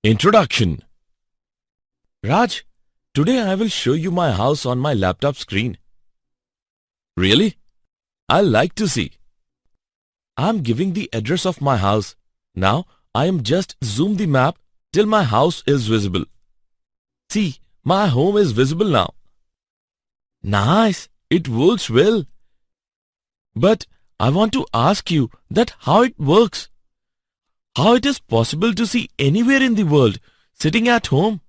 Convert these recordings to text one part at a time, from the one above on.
Introduction. Raj, today I will show you my house on my laptop screen. Really? I'll like to see. I'm giving the address of my house. Now I am just zoom the map till my house is visible. See, my home is visible now. Nice, it works well. But I want to ask you that how it works. How it is possible to see anywhere in the world sitting at home?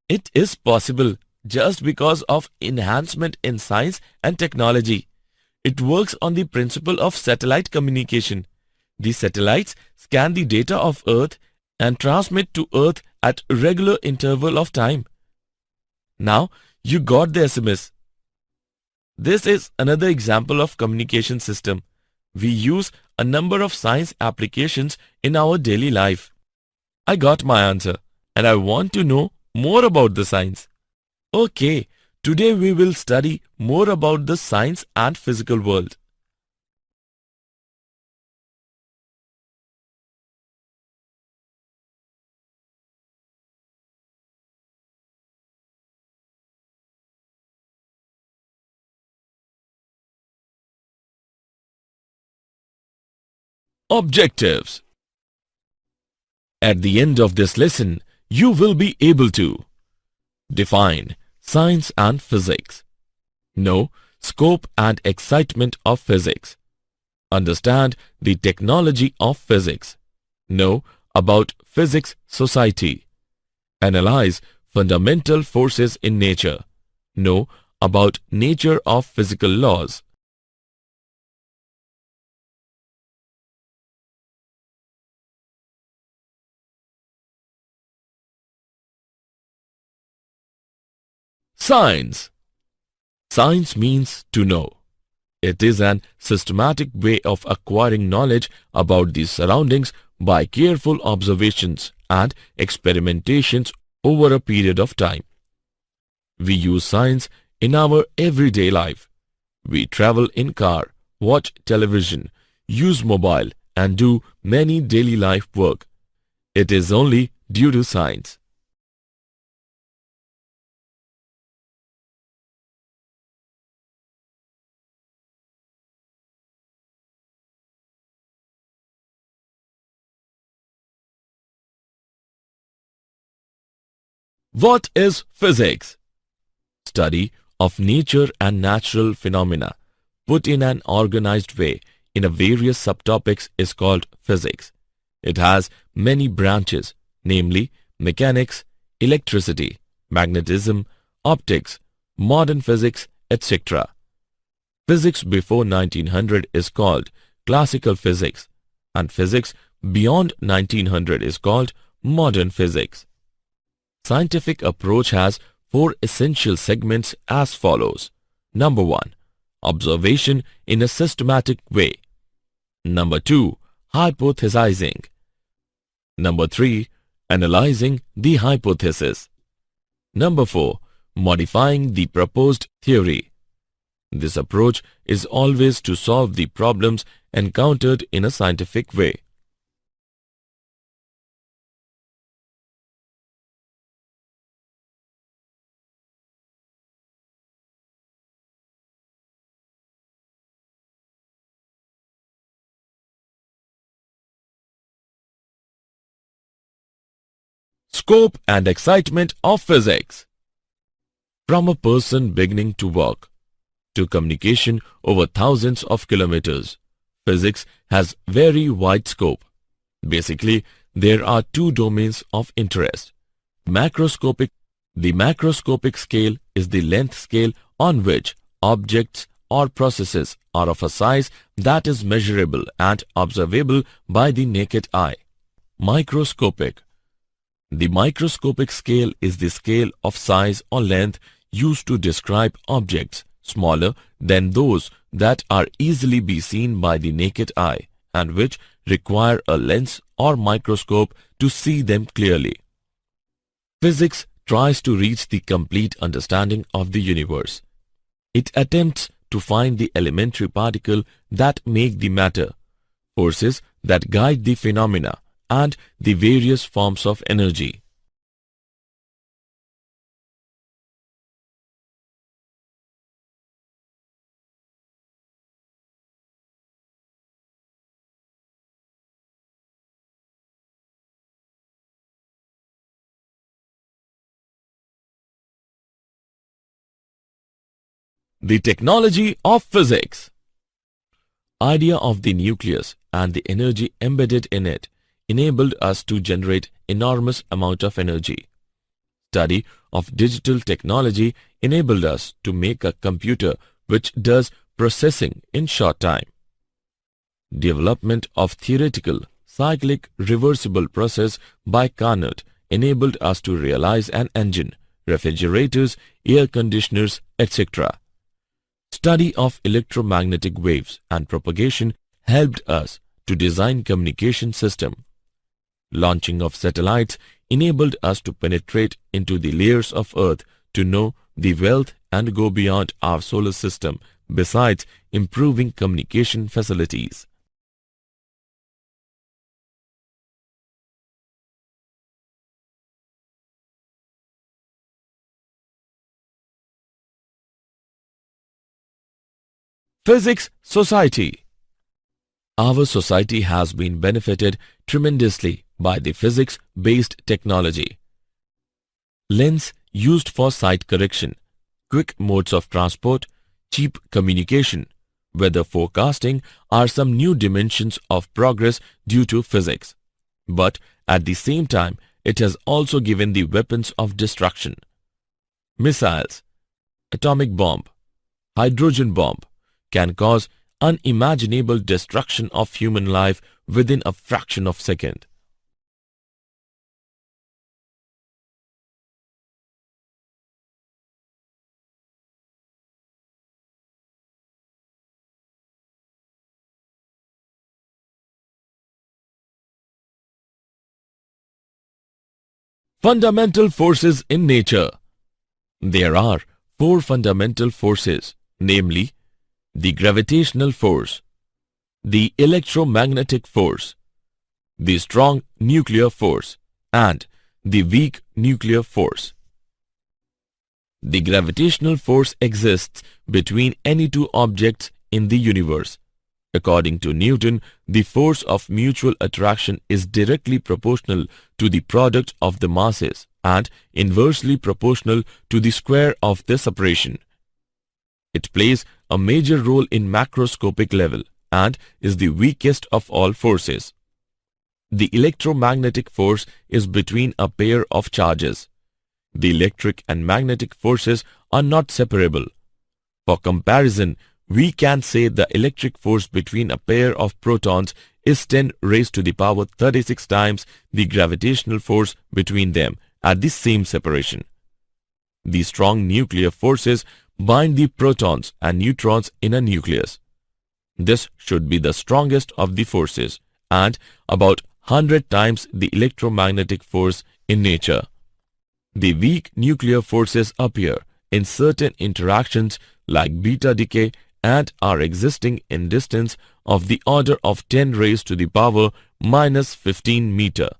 It is possible just because of enhancement in science and technology. It works on the principle of satellite communication. The satellites scan the data of Earth and transmit to Earth at regular interval of time. Now you got the SMS. This is another example of communication system. We use a number of science applications in our daily life. I got my answer and I want to know more about the science. Okay, today we will study more about the science and physical world. Objectives. At the end of this lesson, you will be able to define science and physics, know scope and excitement of physics, understand the technology of physics, know about physics society, analyze fundamental forces in nature, know about nature of physical laws. Science. Science means to know. It is an systematic way of acquiring knowledge about the surroundings by careful observations and experimentations over a period of time. We use science in our everyday life. We travel in car, watch television, use mobile and do many daily life work. It is only due to science. What is physics? Study of nature and natural phenomena put in an organized way in a various subtopics is called physics. It has many branches, namely mechanics, electricity, magnetism, optics, modern physics, etc. Physics before 1900 is called classical physics and physics beyond 1900 is called modern physics. Scientific approach has four essential segments as follows. Number 1. Observation in a systematic way. Number 2. Hypothesizing. Number 3. Analyzing the hypothesis. Number 4. Modifying the proposed theory. This approach is always to solve the problems encountered in a scientific way. Scope and excitement of physics. From a person beginning to walk to communication over thousands of kilometers, physics has very wide scope. Basically, there are two domains of interest. Macroscopic. The macroscopic scale is the length scale on which objects or processes are of a size that is measurable and observable by the naked eye. Microscopic. The microscopic scale is the scale of size or length used to describe objects smaller than those that are easily be seen by the naked eye and which require a lens or microscope to see them clearly. Physics tries to reach the complete understanding of the universe. It attempts to find the elementary particle that make the matter, forces that guide the phenomena and the various forms of energy. The technology of physics. Idea of the nucleus and the energy embedded in it enabled us to generate enormous amount of energy. Study of digital technology enabled us to make a computer which does processing in short time. Development of theoretical cyclic reversible process by Carnot enabled us to realize an engine, refrigerators, air conditioners, etc. Study of electromagnetic waves and propagation helped us to design communication system. Launching of satellites enabled us to penetrate into the layers of Earth to know the wealth and go beyond our solar system, besides improving communication facilities. Physics Society. Our society has been benefited tremendously by the physics-based technology. Lens used for sight correction, quick modes of transport, cheap communication, weather forecasting are some new dimensions of progress due to physics. But at the same time, it has also given the weapons of destruction. Missiles, atomic bomb, hydrogen bomb can cause unimaginable destruction of human life within a fraction of a second. Fundamental forces in nature. There are four fundamental forces, namely the gravitational force, the electromagnetic force, the strong nuclear force, and the weak nuclear force. The gravitational force exists between any two objects in the universe. According to Newton, the force of mutual attraction is directly proportional to the product of the masses and inversely proportional to the square of the separation. It plays a major role in macroscopic level and is the weakest of all forces. The electromagnetic force is between a pair of charges. The electric and magnetic forces are not separable. For comparison, we can say the electric force between a pair of protons is 10 raised to the power 36 times the gravitational force between them at the same separation. The strong nuclear forces bind the protons and neutrons in a nucleus. This should be the strongest of the forces and about 100 times the electromagnetic force in nature. The weak nuclear forces appear in certain interactions like beta decay and are existing in distance of the order of 10 raised to the power minus 15 meter.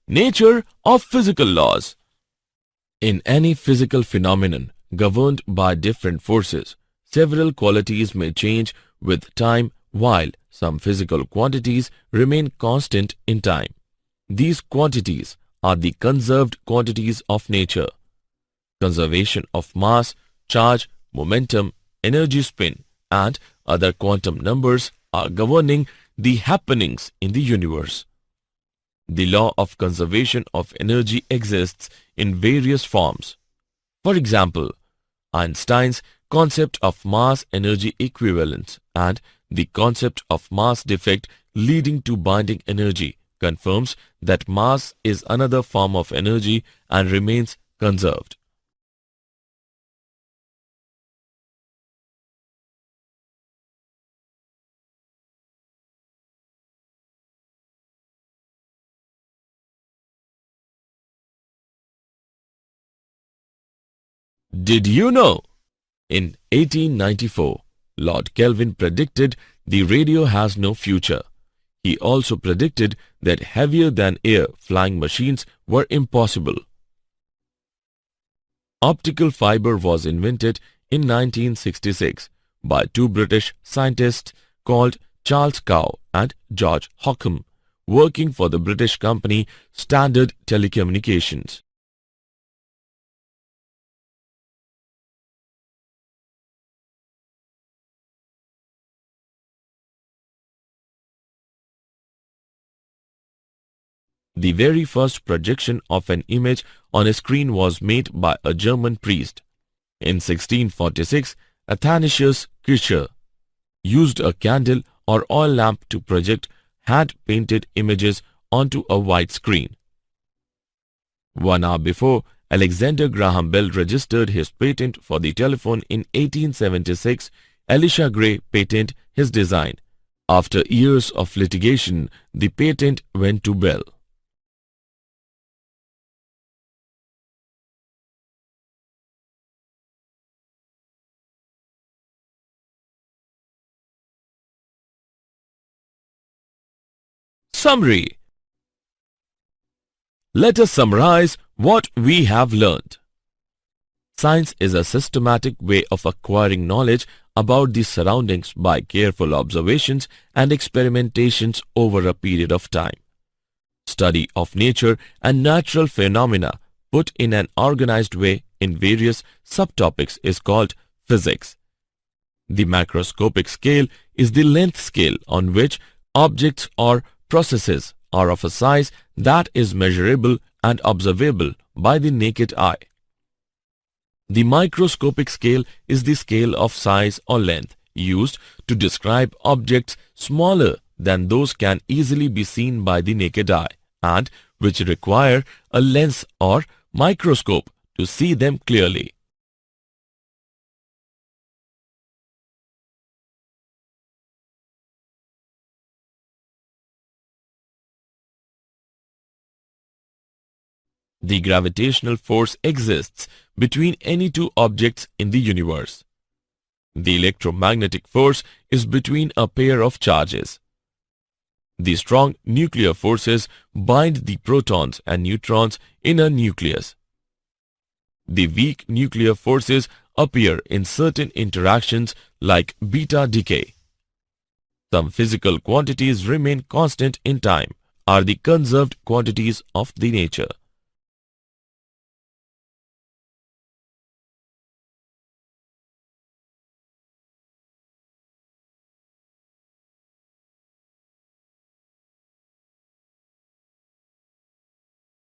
Nature of physical laws. In any physical phenomenon governed by different forces, several qualities may change with time while some physical quantities remain constant in time. These quantities are the conserved quantities of nature. Conservation of mass, charge, momentum, energy spin, and other quantum numbers are governing the happenings in the universe. The law of conservation of energy exists in various forms. For example, Einstein's concept of mass-energy equivalence and the concept of mass defect leading to binding energy confirms that mass is another form of energy and remains conserved. Did you know? In 1894, Lord Kelvin predicted the radio has no future. He also predicted that heavier-than-air flying machines were impossible. Optical fiber was invented in 1966 by two British scientists called Charles Cow and George Hockham, working for the British company Standard Telecommunications. The very first projection of an image on a screen was made by a German priest. In 1646, Athanasius Kircher used a candle or oil lamp to project hand-painted images onto a white screen. 1 hour before, Alexander Graham Bell registered his patent for the telephone in 1876, Elisha Gray patented his design. After years of litigation, the patent went to Bell. Summary. Let us summarize what we have learned. Science is a systematic way of acquiring knowledge about the surroundings by careful observations and experimentations over a period of time. Study of nature and natural phenomena put in an organized way in various subtopics is called physics. The macroscopic scale is the length scale on which objects or processes are of a size that is measurable and observable by the naked eye. The microscopic scale is the scale of size or length used to describe objects smaller than those can easily be seen by the naked eye and which require a lens or microscope to see them clearly. The gravitational force exists between any two objects in the universe. The electromagnetic force is between a pair of charges. The strong nuclear forces bind the protons and neutrons in a nucleus. The weak nuclear forces appear in certain interactions like beta decay. Some physical quantities remain constant in time, are the conserved quantities of the nature.